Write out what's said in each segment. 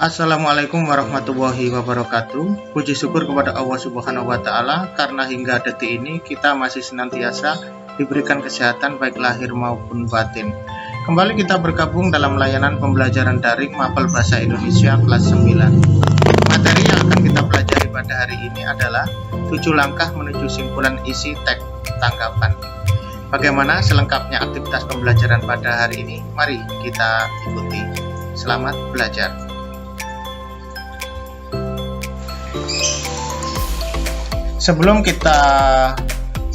Assalamualaikum warahmatullahi wabarakatuh. Puji syukur kepada Allah Subhanahu wa Ta'ala, karena hingga detik ini kita masih senantiasa diberikan kesehatan baik lahir maupun batin. Kembali kita bergabung dalam layanan pembelajaran daring Mapel Bahasa Indonesia kelas 9. Materi yang akan kita pelajari pada hari ini adalah 7 langkah menuju simpulan isi teks tanggapan. Bagaimana selengkapnya aktivitas pembelajaran pada hari ini? Mari kita ikuti. Selamat belajar. Sebelum kita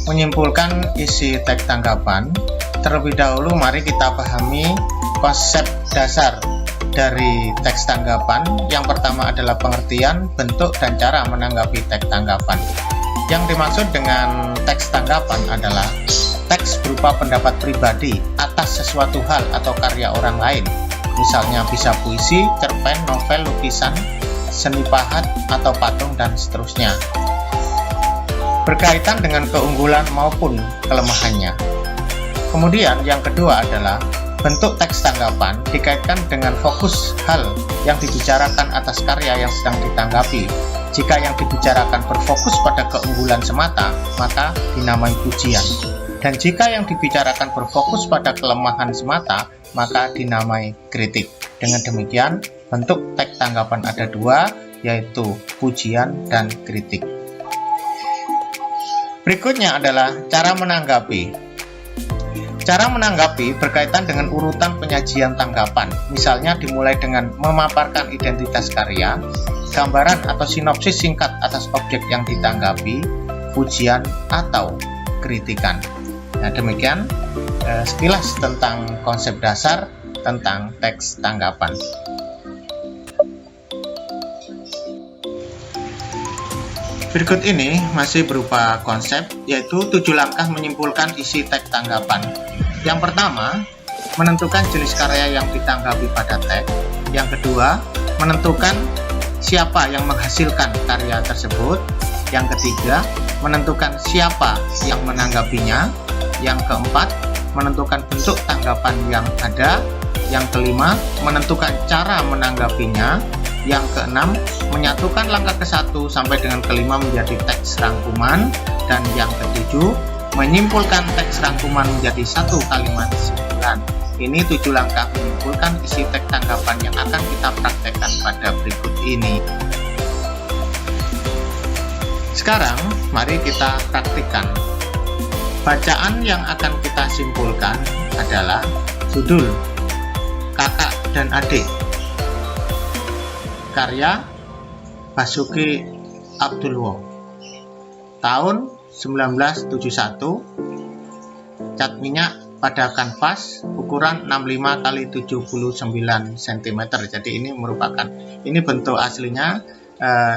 menyimpulkan isi teks tanggapan, terlebih dahulu mari kita pahami konsep dasar dari teks tanggapan. Yang pertama adalah pengertian, bentuk, dan cara menanggapi teks tanggapan. Yang dimaksud dengan teks tanggapan adalah teks berupa pendapat pribadi atas sesuatu hal atau karya orang lain. Misalnya bisa puisi, cerpen, novel, lukisan, seni pahat, atau patung, dan seterusnya. Berkaitan dengan keunggulan maupun kelemahannya. Kemudian yang kedua adalah bentuk teks tanggapan dikaitkan dengan fokus hal yang dibicarakan atas karya yang sedang ditanggapi. Jika yang dibicarakan berfokus pada keunggulan semata, maka dinamai pujian. Dan jika yang dibicarakan berfokus pada kelemahan semata, maka dinamai kritik. Dengan demikian, bentuk teks tanggapan ada dua, yaitu pujian dan kritik. Berikutnya adalah cara menanggapi. Cara menanggapi berkaitan dengan urutan penyajian tanggapan. Misalnya dimulai dengan memaparkan identitas karya, gambaran atau sinopsis singkat atas objek yang ditanggapi, pujian atau kritikan. Nah, demikian sekilas tentang konsep dasar tentang teks tanggapan. Berikut ini masih berupa konsep, yaitu 7 langkah menyimpulkan isi teks tanggapan. Yang pertama, menentukan jenis karya yang ditanggapi pada teks. Yang kedua, menentukan siapa yang menghasilkan karya tersebut. Yang ketiga, menentukan siapa yang menanggapinya. Yang keempat, menentukan bentuk tanggapan yang ada. Yang kelima, menentukan cara menanggapinya. Yang keenam, menyatukan langkah ke-1 sampai dengan kelima menjadi teks rangkuman. Dan yang ketujuh, menyimpulkan teks rangkuman menjadi satu kalimat kesimpulan. Ini 7 langkah menyimpulkan isi teks tanggapan yang akan kita praktekkan pada berikut ini. Sekarang, mari kita praktikkan. Bacaan yang akan kita simpulkan adalah judul Kakak dan Adik, karya Basuki Abdullah, tahun 1971, cat minyak pada kanvas ukuran 65 x 79 cm. Jadi ini bentuk aslinya.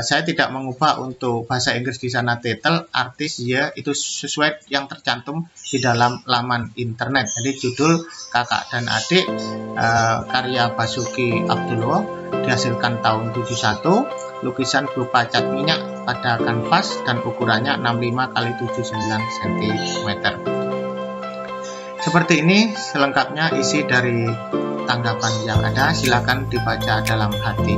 Saya tidak mengubah untuk bahasa Inggris di sana title, artis ya itu sesuai yang tercantum di dalam laman internet. Jadi judul Kakak dan Adik, karya Basuki Abdullah, dihasilkan tahun 71, lukisan berupa cat minyak pada kanvas dan ukurannya 65 x 79 cm. Seperti ini selengkapnya isi dari tanggapan yang ada. Silakan dibaca dalam hati.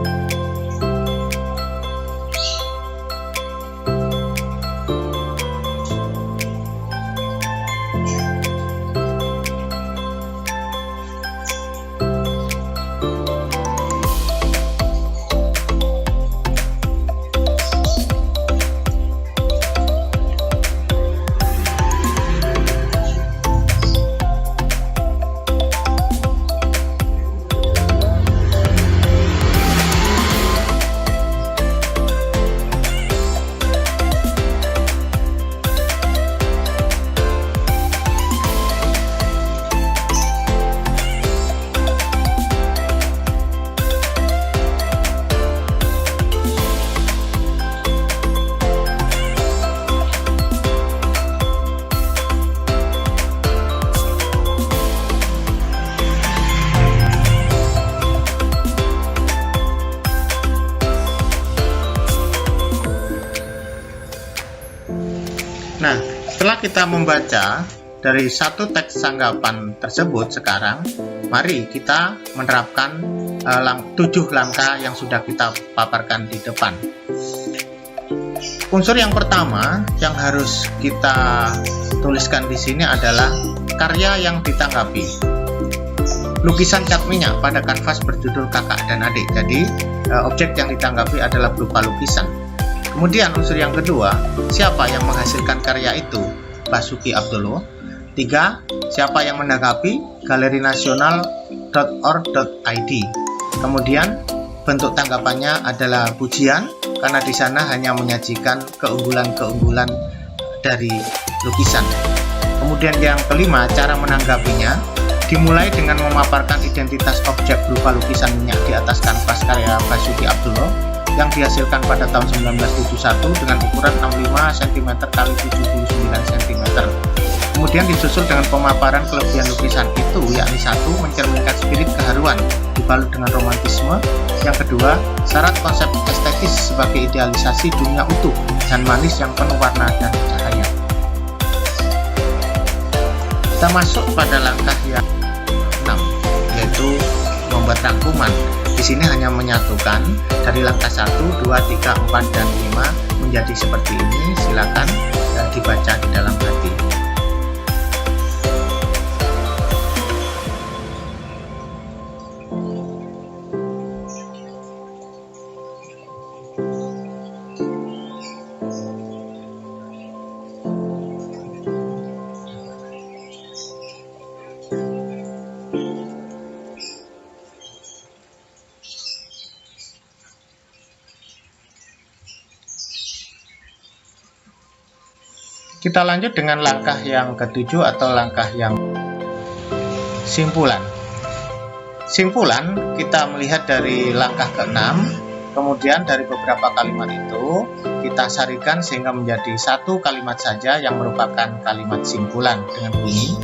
Nah, setelah kita membaca dari satu teks tanggapan tersebut, sekarang mari kita menerapkan 7 langkah yang sudah kita paparkan di depan. Unsur yang pertama yang harus kita tuliskan di sini adalah karya yang ditanggapi. Lukisan cat minyak pada kanvas berjudul Kakak dan Adik. Jadi objek yang ditanggapi adalah berupa lukisan. Kemudian unsur yang kedua, siapa yang menghasilkan karya itu? Basuki Abdullah. 3. Siapa yang menanggapi? galerinasional.org.id. Kemudian bentuk tanggapannya adalah pujian, karena di sana hanya menyajikan keunggulan-keunggulan dari lukisan. Kemudian yang kelima, cara menanggapinya dimulai dengan memaparkan identitas objek berupa lukisan minyak di atas kanvas karya Basuki Abdullah yang dihasilkan pada tahun 1971 dengan ukuran 65 cm x 79 cm. Kemudian disusul dengan pemaparan kelebihan lukisan itu, yakni 1. Mencerminkan spirit keharuan dibalut dengan romantisme. Yang kedua, syarat konsep estetis sebagai idealisasi dunia utuh dan manis yang penuh warna dan cahaya. Kita masuk pada langkah yang 6, yaitu membuat rangkuman. Di sini hanya menyatukan dari langkah 1, 2, 3, 4, dan 5 menjadi seperti ini. Silakan dibaca di dalam hati. Kita lanjut dengan langkah yang ketujuh atau langkah yang simpulan. Simpulan kita melihat dari langkah ke-6, kemudian dari beberapa kalimat itu kita sarikan sehingga menjadi satu kalimat saja yang merupakan kalimat simpulan dengan bunyi,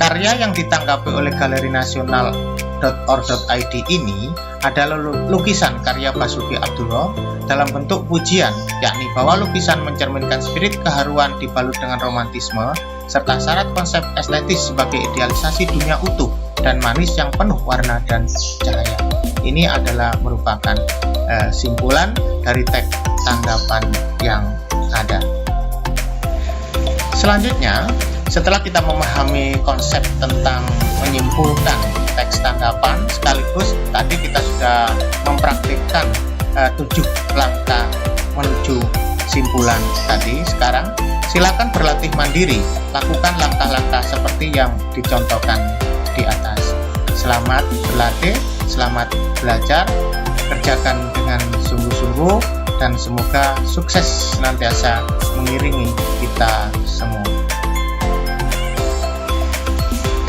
karya yang ditanggapi oleh galerinasional.org.id ini adalah lukisan karya Basuki Abdullah dalam bentuk pujian, yakni bahwa lukisan mencerminkan spirit keharuan dibalut dengan romantisme serta syarat konsep estetis sebagai idealisasi dunia utuh dan manis yang penuh warna dan cahaya. Ini adalah merupakan simpulan dari teks tanggapan yang ada. Selanjutnya, setelah kita memahami konsep tentang menyimpulkan teks tanggapan, sekaligus tadi kita sudah mempraktikkan 7 langkah menuju simpulan tadi. Sekarang silakan berlatih mandiri, lakukan langkah-langkah seperti yang dicontohkan di atas. Selamat berlatih, selamat belajar, kerjakan dengan sungguh-sungguh, dan semoga sukses senantiasa mengiringi kita semua.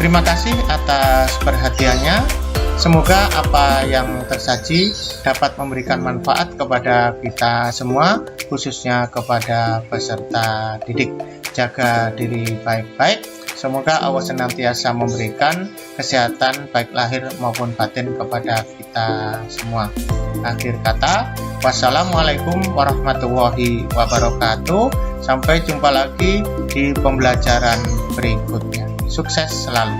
Terima kasih atas perhatiannya. Semoga apa yang tersaji dapat memberikan manfaat kepada kita semua, khususnya kepada peserta didik. Jaga diri baik-baik. Semoga Allah senantiasa memberikan kesehatan baik lahir maupun batin kepada kita semua. Akhir kata, wassalamualaikum warahmatullahi wabarakatuh. Sampai jumpa lagi di pembelajaran berikutnya. Sukses selalu.